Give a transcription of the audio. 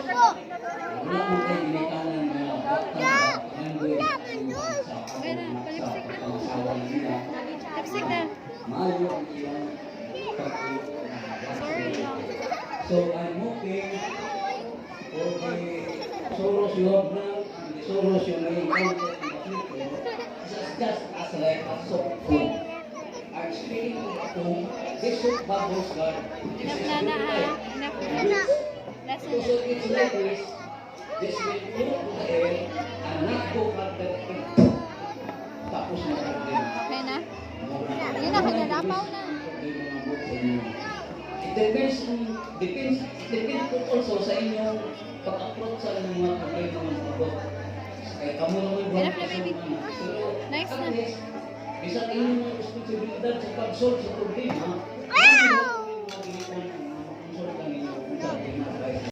Wala mo kayo ginikanan na Lipstick na. maayo ang iyong so I'm hoping for the Soros Lord now and the Soros you may encounter in the future is just as like a soap foam. I'm speaking of a foam. This soap bubbles God. This is Enough na good na life. Enough And na. this, Lesson because na. of its like this will float to the air and not go up the tree. Tapos na rin. Okay na? Yun na, kinalapaw na. It depends po also sa inyong pag-approach sa mga problema ng abot. Kaya kamo naman ba? Enough na, baby. Nice na. Bisang inyong responsibilidad sa pag-solve sa problema,